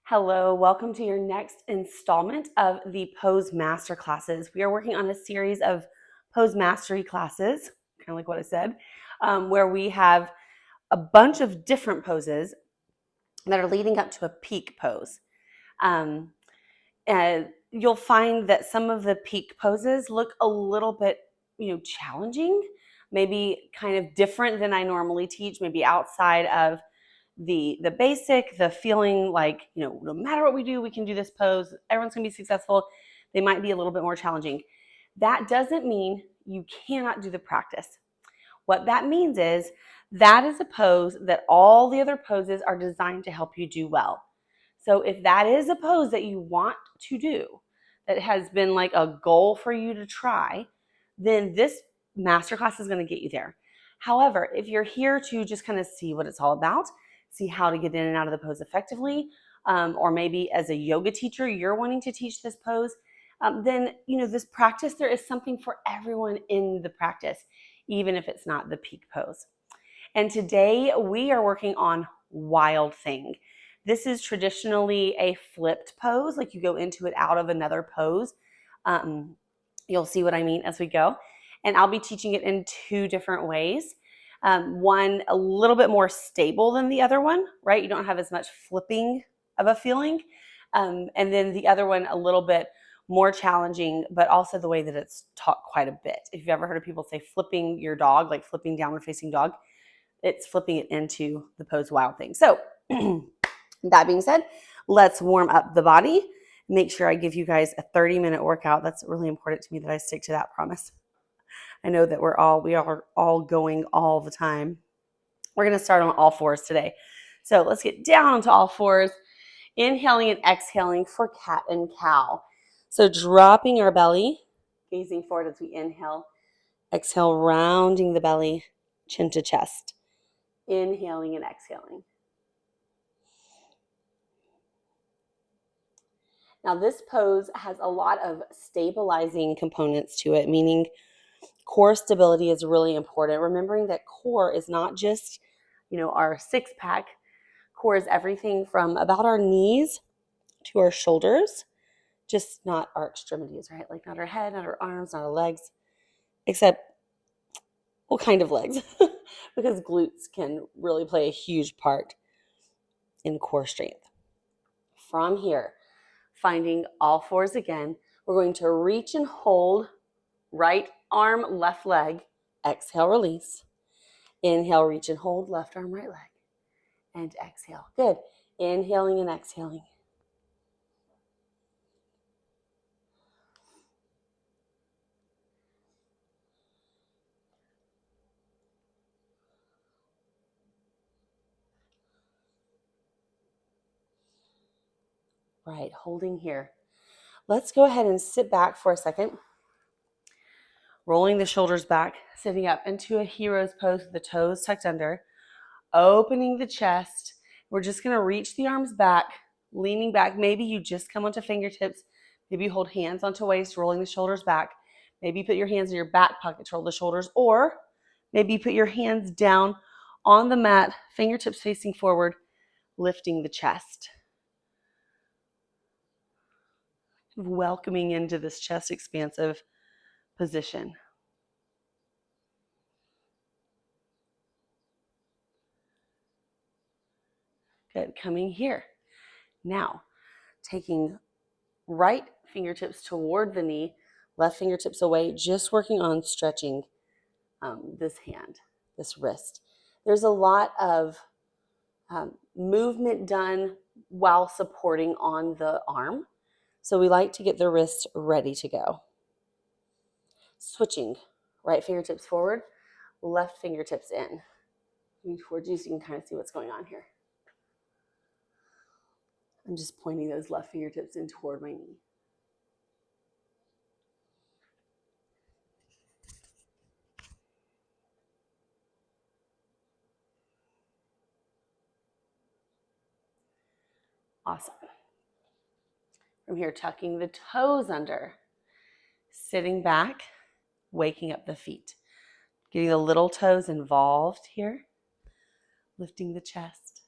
Hello, welcome to your next installment of the Pose Master Classes. We are working on a series of Pose Mastery classes, kind of like what I said, where we have a bunch of different poses that are leading up to a peak pose. And you'll find that some of the peak poses look a little bit, challenging, maybe kind of different than I normally teach, maybe outside of the basic, the feeling like, no matter what we do, we can do this pose. Everyone's going to be successful. They might be a little bit more challenging. That doesn't mean you cannot do the practice. What that means is that is a pose that all the other poses are designed to help you do well. So if that is a pose that you want to do, that has been like a goal for you to try, then this masterclass is going to get you there. However, if you're here to just kind of see what it's all about, see how to get in and out of the pose effectively, or maybe as a yoga teacher, you're wanting to teach this pose, then, this practice, there is something for everyone in the practice, even if it's not the peak pose. And today we are working on Wild Thing. This is traditionally a flipped pose, like you go into it out of another pose. You'll see what I mean as we go. And I'll be teaching it in two different ways. One a little bit more stable than the other one, right? You don't have as much flipping of a feeling. And then the other one a little bit more challenging, but also the way that it's taught quite a bit. If you've ever heard of people say flipping your dog, like flipping downward facing dog, it's flipping it into the pose Wild Thing. So that being said, let's warm up the body. Make sure I give you guys a 30-minute workout. That's really important to me that I stick to that promise. I know that we are all going all the time. We're going to start on all fours today. So let's get down onto all fours, inhaling and exhaling for cat and cow. So dropping our belly, gazing forward as we inhale, exhale, rounding the belly, chin to chest, inhaling and exhaling. Now this pose has a lot of stabilizing components to it, meaning core stability is really important. Remembering that core is not just, our six pack. Core is everything from about our knees to our shoulders, just not our extremities, right? Like not our head, not our arms, not our legs, except what kind of legs? Because glutes can really play a huge part in core strength. From here, finding all fours again, we're going to reach and hold right arm, left leg. Exhale, release. Inhale, reach and hold left arm, right leg. And exhale. Good. Inhaling and exhaling. Right, holding here. Let's go ahead and sit back for a second. Rolling the shoulders back, sitting up into a hero's pose with the toes tucked under, opening the chest. We're just going to reach the arms back, leaning back. Maybe you just come onto fingertips. Maybe you hold hands onto waist, rolling the shoulders back. Maybe you put your hands in your back pocket to roll the shoulders, or maybe you put your hands down on the mat, fingertips facing forward, lifting the chest. Welcoming into this chest expansive position. Good, coming here. Now, taking right fingertips toward the knee, left fingertips away, just working on stretching this hand, this wrist. There's a lot of movement done while supporting on the arm. So we like to get the wrist ready to go. Switching, right fingertips forward, left fingertips in. Moving towards you so you can kind of see what's going on here. I'm just pointing those left fingertips in toward my knee. Awesome. From here, tucking the toes under, sitting back, waking up the feet. Getting the little toes involved here, lifting the chest.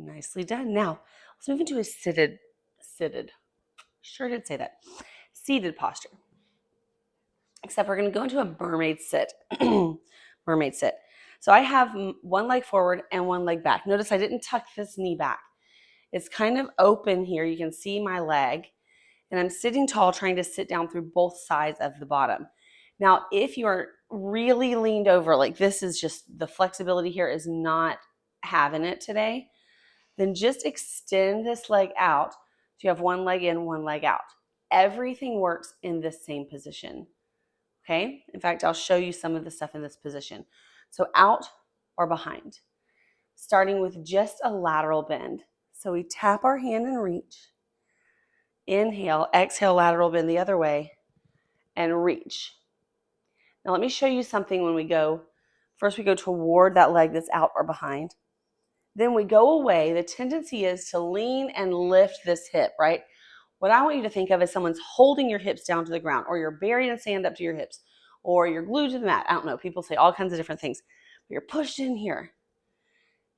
Nicely done. Now, let's move into a seated, sure did say that, seated posture. Except we're going to go into a mermaid sit. Mermaid sit. So I have one leg forward and one leg back. Notice I didn't tuck this knee back. It's kind of open here. You can see my leg. And I'm sitting tall, trying to sit down through both sides of the bottom. Now, if you're really leaned over, like this is just, the flexibility here is not having it today, then just extend this leg out. So you have one leg in, one leg out. Everything works in this same position. Okay? In fact, I'll show you some of the stuff in this position. So out or behind, starting with just a lateral bend. So we tap our hand and reach. Inhale, exhale, lateral bend the other way, and reach. Now let me show you something when we go. First we go toward that leg that's out or behind. Then we go away. The tendency is to lean and lift this hip, right? What I want you to think of is someone's holding your hips down to the ground, or you're buried and stand up to your hips, or you're glued to the mat. I don't know. People say all kinds of different things. But you're pushed in here.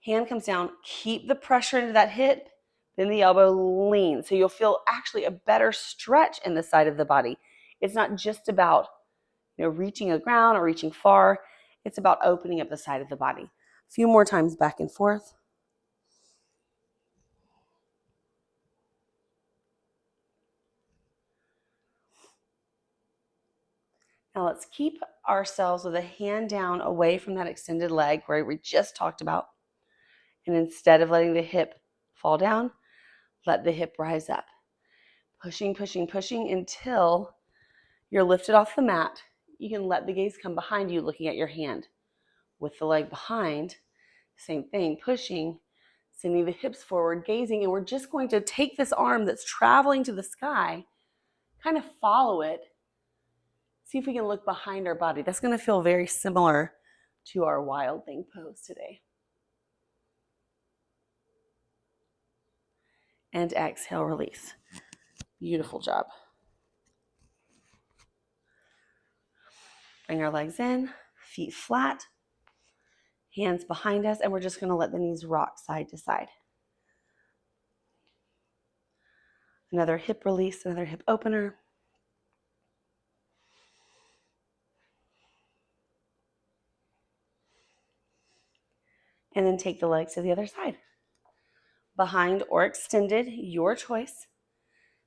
Hand comes down. Keep the pressure into that hip. Then the elbow leans. So you'll feel actually a better stretch in the side of the body. It's not just about reaching the ground or reaching far. It's about opening up the side of the body. A few more times back and forth. Now let's keep ourselves with a hand down away from that extended leg where we just talked about. And instead of letting the hip fall down, let the hip rise up. Pushing, pushing, pushing until you're lifted off the mat. You can let the gaze come behind you looking at your hand. With the leg behind, same thing, pushing, sending the hips forward, gazing, and we're just going to take this arm that's traveling to the sky, kind of follow it. See if we can look behind our body. That's going to feel very similar to our wild thing pose today. And exhale, release. Beautiful job. Bring our legs in, feet flat, hands behind us, and we're just going to let the knees rock side to side. Another hip release, another hip opener. And then take the legs to the other side. Behind or extended, your choice.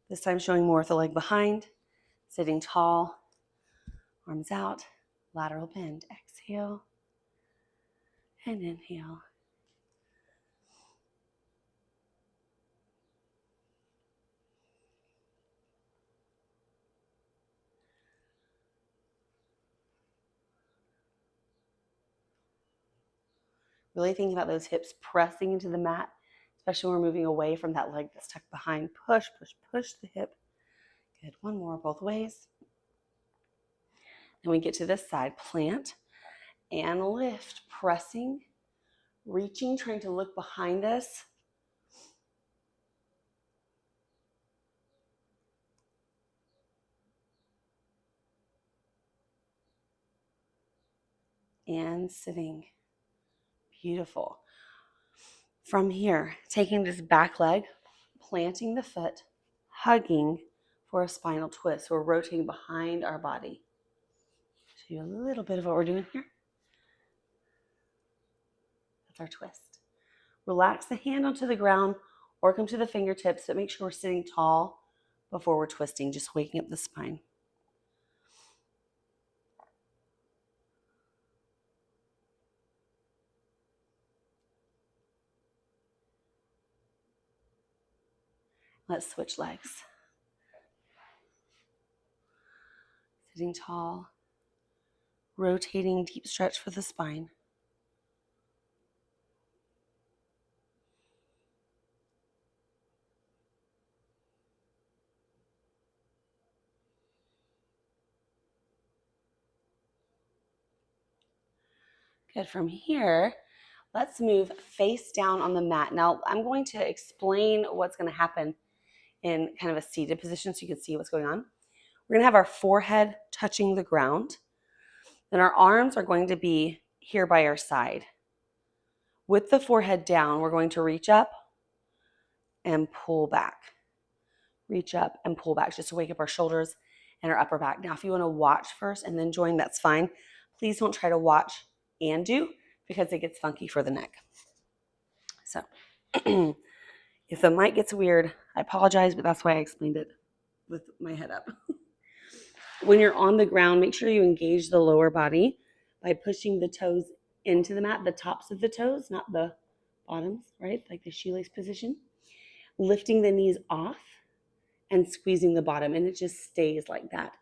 This time showing more with the leg behind, sitting tall, arms out, lateral bend. Exhale and inhale. Really thinking about those hips pressing into the mat, especially when we're moving away from that leg that's tucked behind. Push, push, push the hip. Good. One more both ways. Then we get to this side, plant and lift, pressing, reaching, trying to look behind us. And sitting. Beautiful. From here, taking this back leg, planting the foot, hugging for a spinal twist. So we're rotating behind our body. Show you a little bit of what we're doing here. That's our twist. Relax the hand onto the ground or come to the fingertips, but make sure we're sitting tall before we're twisting, just waking up the spine. Let's switch legs. Sitting tall, rotating, deep stretch for the spine. Good. From here, let's move face down on the mat. Now, I'm going to explain what's going to happen in kind of a seated position so you can see what's going on. We're going to have our forehead touching the ground. Then our arms are going to be here by our side. With the forehead down, we're going to reach up and pull back. Reach up and pull back just to wake up our shoulders and our upper back. Now, if you want to watch first and then join, that's fine. Please don't try to watch and do because it gets funky for the neck. So if the mic gets weird, I apologize, but that's why I explained it with my head up. When you're on the ground, make sure you engage the lower body by pushing the toes into the mat, the tops of the toes, not the bottoms, right? Like the shoelace position. Lifting the knees off and squeezing the bottom, and it just stays like that.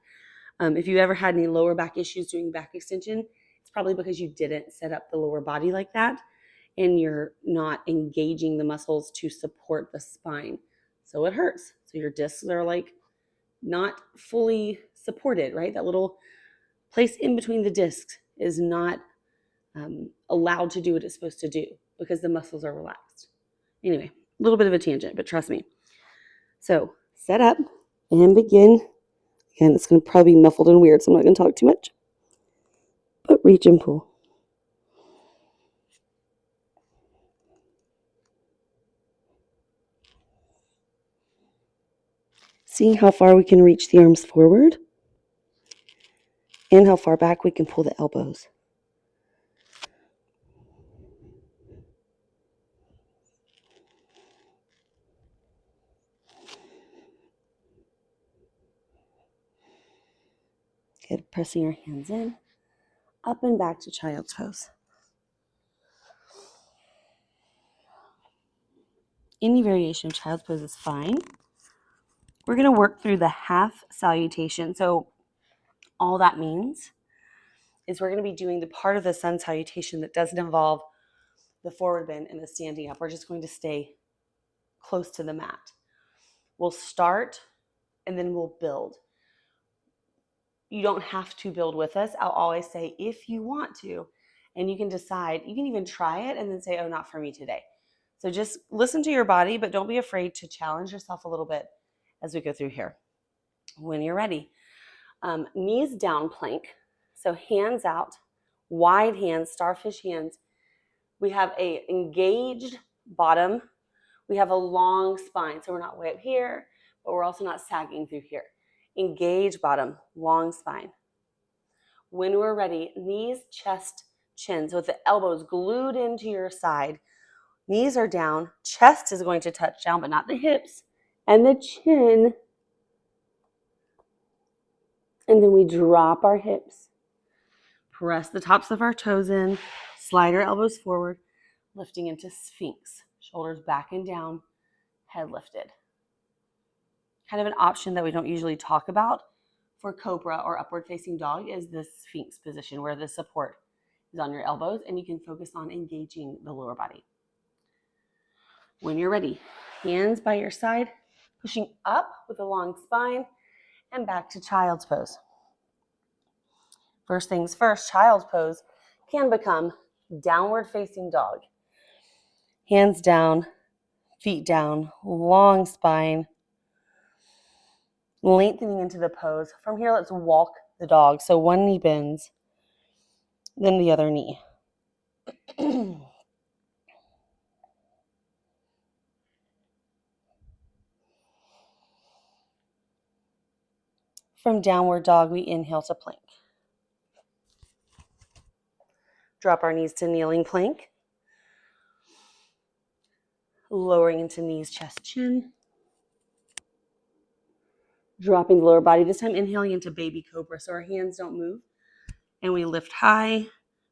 If you ever had any lower back issues doing back extension, it's probably because you didn't set up the lower body like that, and you're not engaging the muscles to support the spine. So it hurts. So your discs are like not fully supported, right? That little place in between the discs is not allowed to do what it's supposed to do because the muscles are relaxed. Anyway, a little bit of a tangent, but trust me. So set up and begin. Again, it's going to probably be muffled and weird, so I'm not going to talk too much. But reach and pull. Seeing how far we can reach the arms forward and how far back we can pull the elbows. Good. Pressing our hands in, up and back to child's pose. Any variation of child's pose is fine. We're going to work through the half salutation. So all that means is we're going to be doing the part of the sun salutation that doesn't involve the forward bend and the standing up. We're just going to stay close to the mat. We'll start and then we'll build. You don't have to build with us. I'll always say if you want to, and you can decide, you can even try it and then say, oh, not for me today. So just listen to your body, but don't be afraid to challenge yourself a little bit as we go through here. When you're ready, knees down plank. So hands out, wide hands, starfish hands. We have a engaged bottom. We have a long spine. So we're not way up here, but we're also not sagging through here. Engage bottom, long spine. When we're ready, knees, chest, chin. So with the elbows glued into your side, knees are down, chest is going to touch down, but not the hips, and the chin. And then we drop our hips. Press the tops of our toes in, slide our elbows forward, lifting into Sphinx. Shoulders back and down, head lifted. Kind of an option that we don't usually talk about for Cobra or upward facing dog is the Sphinx position where the support is on your elbows and you can focus on engaging the lower body. When you're ready, hands by your side, pushing up with a long spine and back to child's pose. First things first, child's pose can become downward facing dog. Hands down, feet down, long spine, lengthening into the pose. From here, let's walk the dog. So one knee bends, then the other knee. From downward dog, we inhale to plank. Drop our knees to kneeling plank. Lowering into knees, chest, chin. Dropping the lower body. This time, inhaling into baby cobra. So our hands don't move. And we lift high,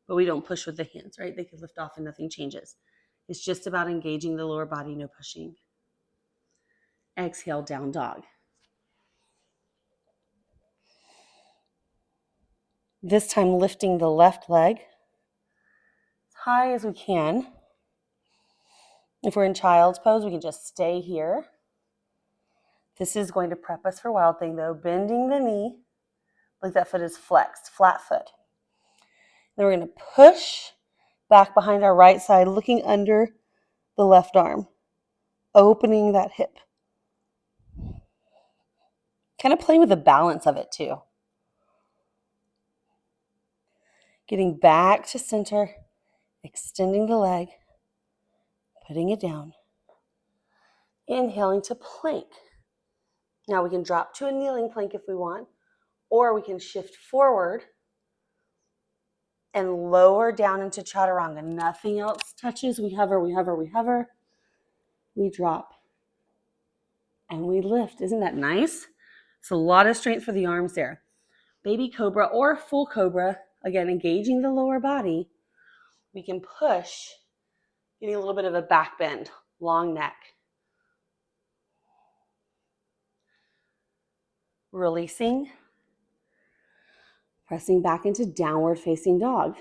but we don't push with the hands, right? They could lift off and nothing changes. It's just about engaging the lower body, no pushing. Exhale, down dog. This time, lifting the left leg as high as we can. If we're in child's pose, we can just stay here. This is going to prep us for wild thing though. Bending the knee, like that foot is flexed, flat foot. Then we're going to push back behind our right side, looking under the left arm, opening that hip. Kind of playing with the balance of it too. Getting back to center, extending the leg, putting it down. Inhaling to plank. Now we can drop to a kneeling plank if we want, or we can shift forward and lower down into chaturanga. Nothing else touches. We hover, we hover, we hover. We drop and we lift. Isn't that nice? It's a lot of strength for the arms there. Baby cobra or full cobra, again, engaging the lower body. We can push, getting a little bit of a back bend, long neck. Releasing, pressing back into downward facing dog.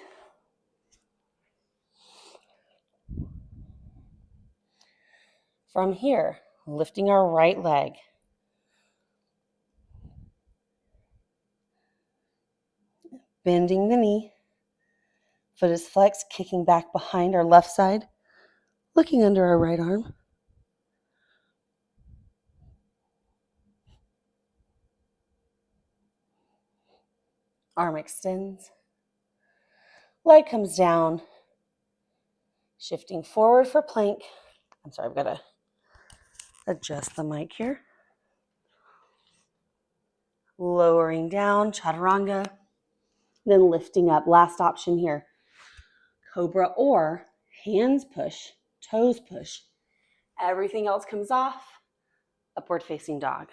From here, lifting our right leg. Bending the knee. Foot is flexed, kicking back behind our left side, looking under our right arm. Arm extends. Leg comes down. Shifting forward for plank. I'm sorry, I've got to adjust the mic here. Lowering down, chaturanga. Then lifting up. Last option here. Cobra or hands push, toes push. Everything else comes off. Upward facing dog.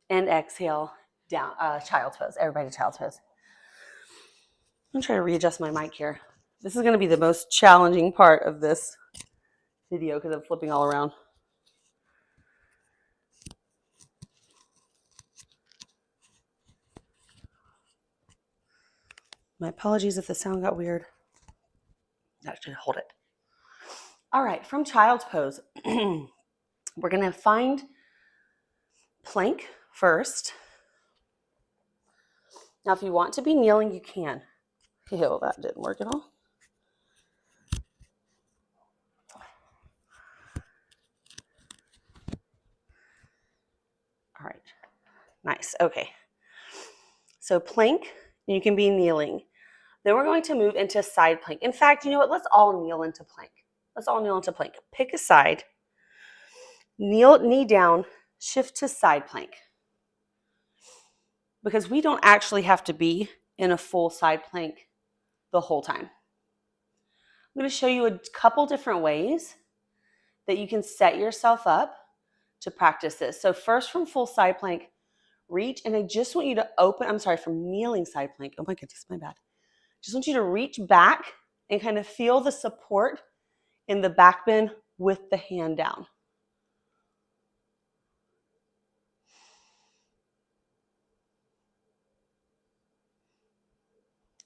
And exhale, down, child's pose. Everybody child's pose. I'm going to try to readjust my mic here. This is going to be the most challenging part of this video because I'm flipping all around. My apologies if the sound got weird. That should hold it. All right, from child's pose, we're going to find plank first. Now, if you want to be kneeling, you can. Ew, that didn't work at all. All right, nice, okay. So plank, you can be kneeling. Then we're going to move into side plank. In fact, you know what? Let's all kneel into plank. Let's all kneel into plank. Pick a side, kneel, knee down, shift to side plank. Because we don't actually have to be in a full side plank the whole time. I'm going to show you a couple different ways that you can set yourself up to practice this. So first, from full side plank, reach, and I just want you to open, from kneeling side plank. Oh my goodness, my bad. Just want you to reach back and kind of feel the support in the back bend with the hand down.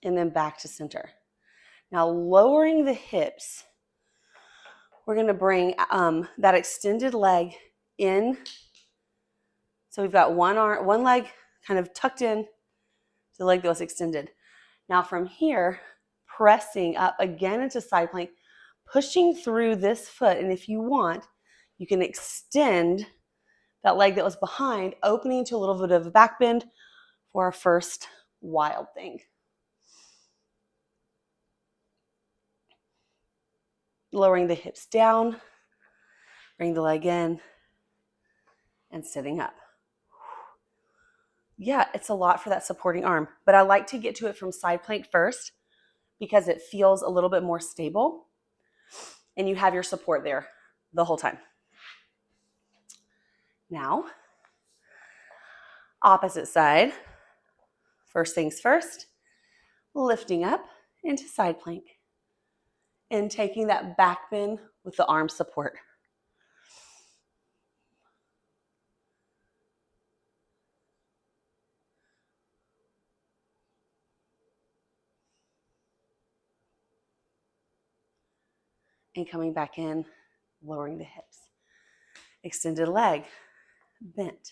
And then back to center. Now lowering the hips, we're going to bring that extended leg in. So we've got one leg kind of tucked in, the leg that was extended. Now from here, pressing up again into side plank, pushing through this foot. And if you want, you can extend that leg that was behind, opening to a little bit of a back bend for our first wild thing. Lowering the hips down, bring the leg in, and sitting up. Yeah, it's a lot for that supporting arm, but I like to get to it from side plank first because it feels a little bit more stable and you have your support there the whole time. Now, opposite side. First things first, lifting up into side plank and taking that back bend with the arm support. And coming back in, lowering the hips. Extended leg, bent.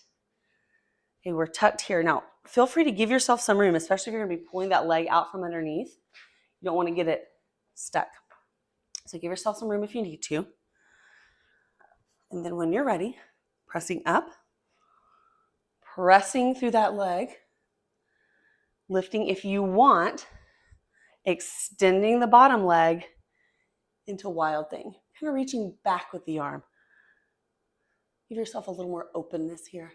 Okay, we're tucked here. Now, feel free to give yourself some room, especially if you're gonna be pulling that leg out from underneath. You don't wanna get it stuck. So give yourself some room if you need to. And then when you're ready, pressing up, pressing through that leg, lifting if you want, extending the bottom leg into wild thing. kind of reaching back with the arm. Give yourself a little more openness here.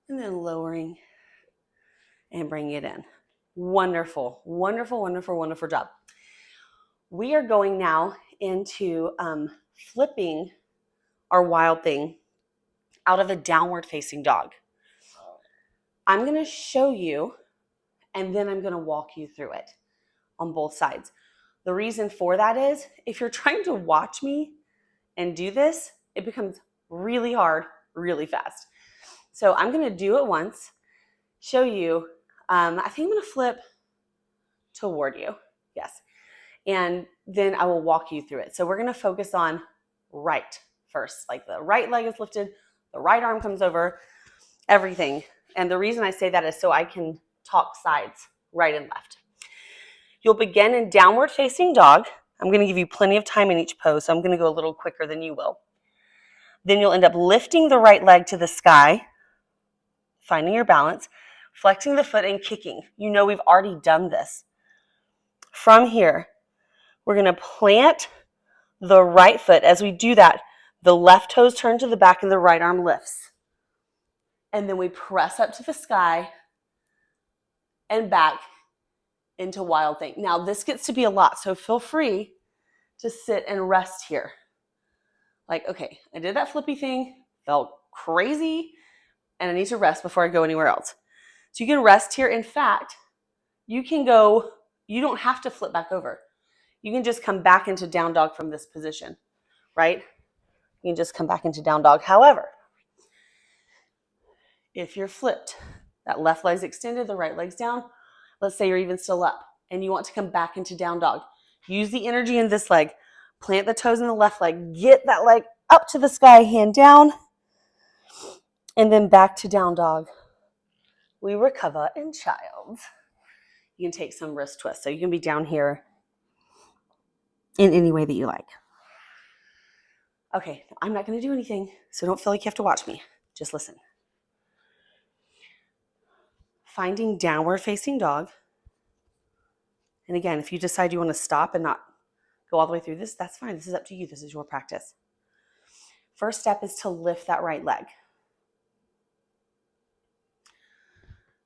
And then lowering and bringing it in. Wonderful, wonderful, wonderful, wonderful job. We are going now into flipping our wild thing out of a downward facing dog. I'm going to show you, and then I'm going to walk you through it on both sides. The reason for that is if you're trying to watch me and do this, it becomes really hard, really fast. So I'm going to do it once, show you. I think I'm going to flip toward you. Yes. And then I will walk you through it. So we're going to focus on right first. Like the right leg is lifted, the right arm comes over, everything. And the reason I say that is so I can talk sides, right and left. You'll begin in downward facing dog. I'm going to give you plenty of time in each pose, so I'm going to go a little quicker than you will. Then you'll end up lifting the right leg to the sky, finding your balance, flexing the foot and kicking. You know we've already done this. From here, we're going to plant the right foot. As we do that, the left toes turn to the back and the right arm lifts. And then we press up to the sky and back into wild thing. Now this gets to be a lot, so feel free to sit and rest here. Like, okay, I did that flippy thing, felt crazy, and I need to rest before I go anywhere else. So you can rest here. In fact, you don't have to flip back over. You can just come back into down dog from this position, right? You can just come back into down dog. However, if you're flipped, that left leg's extended, the right leg's down, let's say you're even still up and you want to come back into down dog. Use the energy in this leg. Plant the toes in the left leg. Get that leg up to the sky, hand down, and then back to down dog. We recover in child. You can take some wrist twists. So you can be down here in any way that you like. Okay, I'm not going to do anything, so don't feel like you have to watch me. Just listen. Finding downward facing dog. And again, if you decide you want to stop and not go all the way through this, that's fine. This is up to you. This is your practice. First step is to lift that right leg.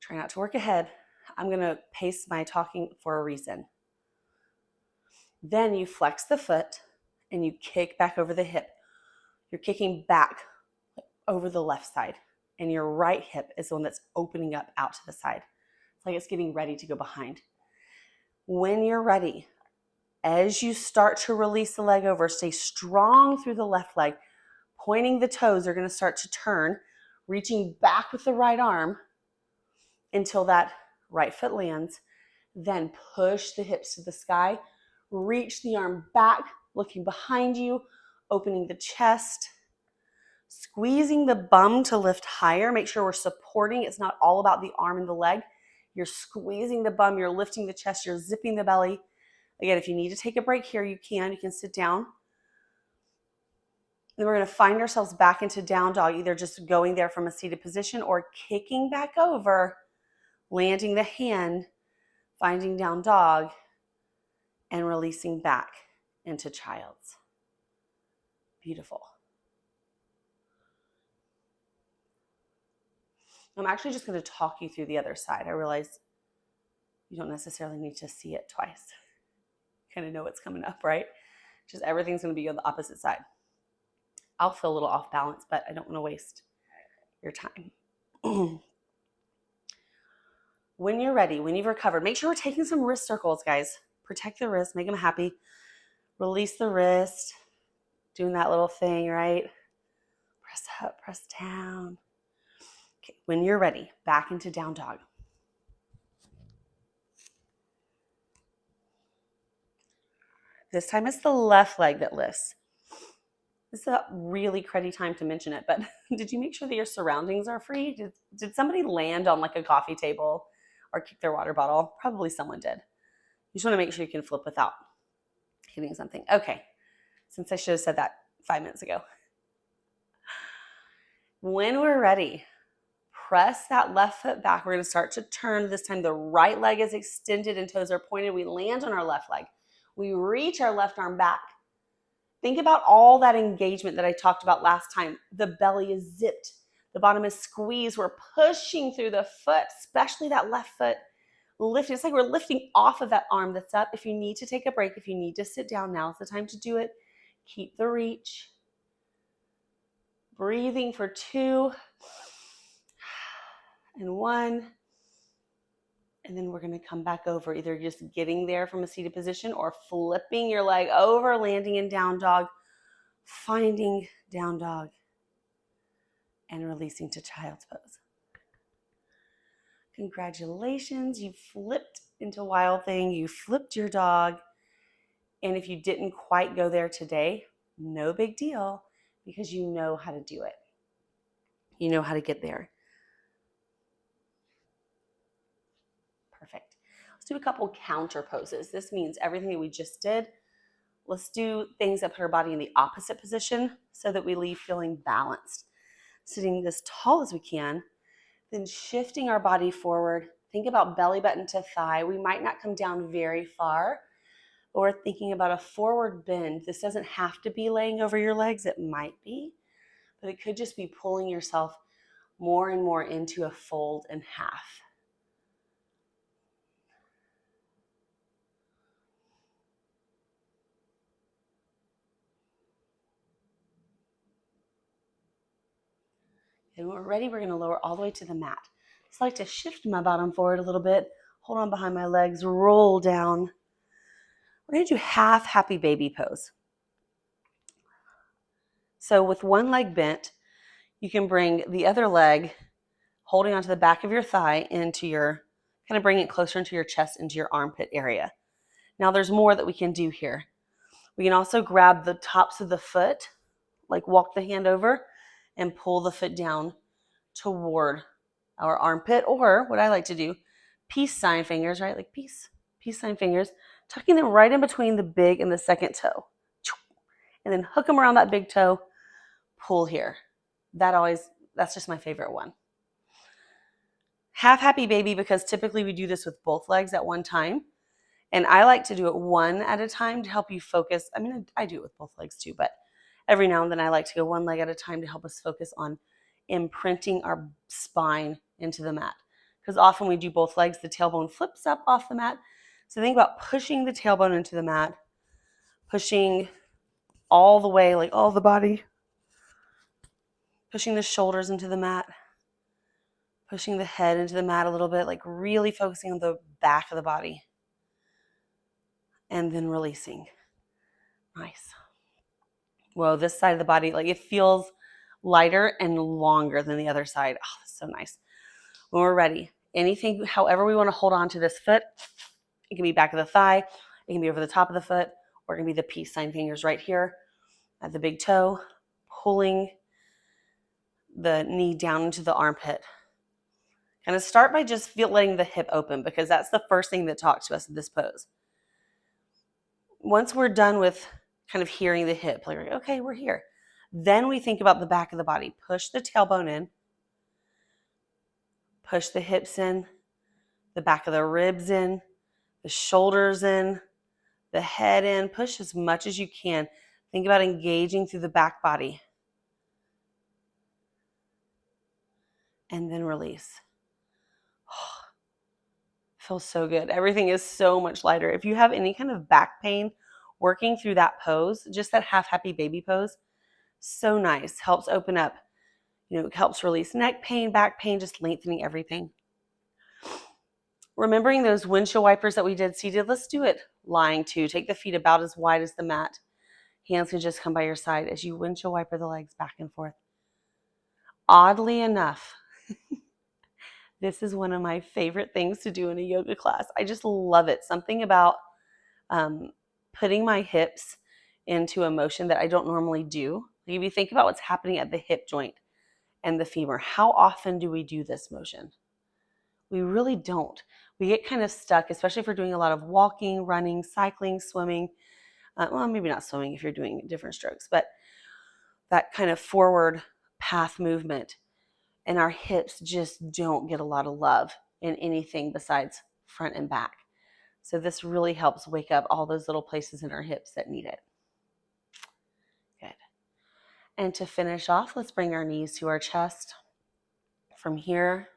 Try not to work ahead. I'm going to pace my talking for a reason. Then you flex the foot and you kick back over the hip. You're kicking back over the left side, and your right hip is the one that's opening up out to the side. It's like it's getting ready to go behind. When you're ready, as you start to release the leg over, stay strong through the left leg. Pointing the toes are going to start to turn, reaching back with the right arm until that right foot lands. Then push the hips to the sky. Reach the arm back, looking behind you, opening the chest, squeezing the bum to lift higher. Make sure we're supporting. It's not all about the arm and the leg. You're squeezing the bum, you're lifting the chest, you're zipping the belly. Again, if you need to take a break here, you can sit down. Then we're going to find ourselves back into down dog, either just going there from a seated position or kicking back over, landing the hand, finding down dog, and releasing back into child's. Beautiful. I'm actually just going to talk you through the other side. I realize you don't necessarily need to see it twice. Kind of know what's coming up, right? Just everything's going to be on the opposite side. I'll feel a little off balance, but I don't want to waste your time. When you're ready, when you've recovered, make sure we're taking some wrist circles, guys. Protect the wrist, make them happy. Release the wrist, doing that little thing, right? Press up, press down. Okay, when you're ready, back into down dog. This time it's the left leg that lifts. This is a really cruddy time to mention it, but did you make sure that your surroundings are free? Did somebody land on like a coffee table or kick their water bottle? Probably someone did. You just want to make sure you can flip without hitting something. Okay, since I should have said that 5 minutes ago. When we're ready, press that left foot back. We're going to start to turn. This time the right leg is extended and toes are pointed. We land on our left leg. We reach our left arm back. Think about all that engagement that I talked about last time. The belly is zipped. The bottom is squeezed. We're pushing through the foot, especially that left foot. Lifting. It's like we're lifting off of that arm that's up. If you need to take a break, if you need to sit down, now's the time to do it. Keep the reach. Breathing for 2 and 1. And then we're going to come back over, either just getting there from a seated position or flipping your leg over, landing in down dog, finding down dog, and releasing to child's pose. Congratulations, you flipped into wild thing, you flipped your dog. And if you didn't quite go there today, no big deal, because you know how to do it. You know how to get there. Perfect. Let's do a couple counter poses. This means everything that we just did. Let's do things that put our body in the opposite position so that we leave feeling balanced. Sitting as tall as we can, then shifting our body forward. Think about belly button to thigh. We might not come down very far, but we're thinking about a forward bend. This doesn't have to be laying over your legs. It might be, but it could just be pulling yourself more and more into a fold and half. And when we're ready, we're going to lower all the way to the mat. Just like to shift my bottom forward a little bit, hold on behind my legs, roll down. We're going to do half happy baby pose. So with one leg bent, you can bring the other leg, holding onto the back of your thigh, into your, kind of bring it closer into your chest, into your armpit area. Now there's more that we can do here. We can also grab the tops of the foot, like walk the hand over and pull the foot down toward our armpit, or what I like to do, peace sign fingers, right? Like peace sign fingers, tucking them right in between the big and the second toe. And then hook them around that big toe, pull here. That's just my favorite one. Half happy baby, because typically we do this with both legs at one time. And I like to do it one at a time to help you focus. I mean, I do it with both legs too, but every now and then I like to go one leg at a time to help us focus on imprinting our spine into the mat. Because often we do both legs, the tailbone flips up off the mat. So think about pushing the tailbone into the mat, pushing all the way, like all the body, pushing the shoulders into the mat, pushing the head into the mat a little bit, like really focusing on the back of the body. And then releasing. Nice. Whoa, this side of the body, like it feels lighter and longer than the other side. Oh, that's so nice. When we're ready, anything, however we want to hold on to this foot, it can be back of the thigh, it can be over the top of the foot, or it can be the peace sign fingers right here at the big toe, pulling the knee down into the armpit. Kind of start by just letting the hip open, because that's the first thing that talks to us in this pose. Once we're done with kind of hearing the hip, like, okay, we're here. Then we think about the back of the body. Push the tailbone in, push the hips in, the back of the ribs in, the shoulders in, the head in. Push as much as you can. Think about engaging through the back body. And then release. Oh, feels so good. Everything is so much lighter. If you have any kind of back pain, working through that pose, just that half happy baby pose, so nice. Helps open up, it helps release neck pain, back pain, just lengthening everything. Remembering those windshield wipers that we did seated, let's do it lying too. Take the feet about as wide as the mat. Hands can just come by your side as you windshield wiper the legs back and forth. Oddly enough, this is one of my favorite things to do in a yoga class. I just love it. Something about putting my hips into a motion that I don't normally do. Like if you think about what's happening at the hip joint and the femur, how often do we do this motion? We really don't. We get kind of stuck, especially if we're doing a lot of walking, running, cycling, swimming. Well, maybe not swimming if you're doing different strokes, but that kind of forward path movement. and our hips just don't get a lot of love in anything besides front and back. So this really helps wake up all those little places in our hips that need it. Good. And to finish off, let's bring our knees to our chest. From here,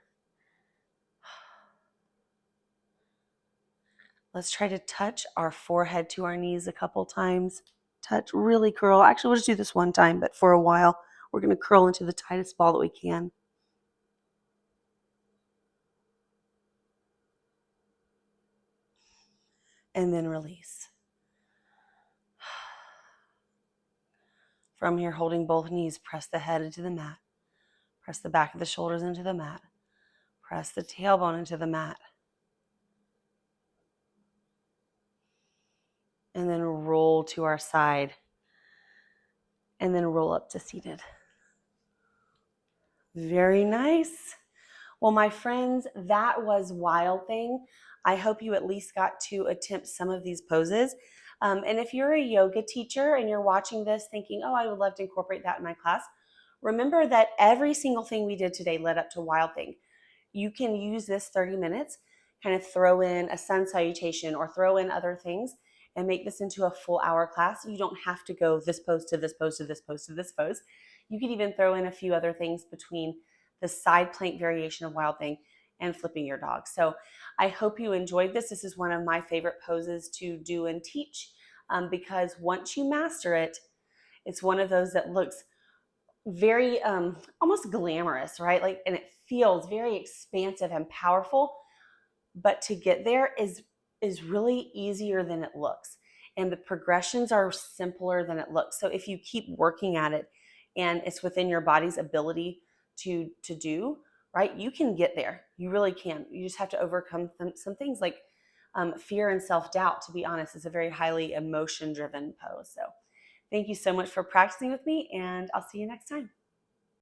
let's try to touch our forehead to our knees a couple times. Touch, really curl. Actually, we'll just do this one time, but for a while, we're going to curl into the tightest ball that we can. And then release. From here, holding both knees, press the head into the mat. Press the back of the shoulders into the mat. Press the tailbone into the mat. And then roll to our side. And then roll up to seated. Very nice. Well, my friends, that was Wild Thing. I hope you at least got to attempt some of these poses. And if you're a yoga teacher and you're watching this thinking, oh, I would love to incorporate that in my class, remember that every single thing we did today led up to Wild Thing. You can use this 30 minutes, kind of throw in a sun salutation or throw in other things and make this into a full hour class. You don't have to go this pose to this pose to this pose to this pose. You could even throw in a few other things between the side plank variation of Wild Thing and flipping your dog. So I hope you enjoyed this. This is one of my favorite poses to do and teach because once you master it, it's one of those that looks very almost glamorous, right? Like, and it feels very expansive and powerful, but to get there is really easier than it looks. And the progressions are simpler than it looks. So if you keep working at it and it's within your body's ability to do, right, you can get there. You really can. You just have to overcome some things like fear and self-doubt. To be honest, it's a very highly emotion-driven pose. So thank you so much for practicing with me, and I'll see you next time.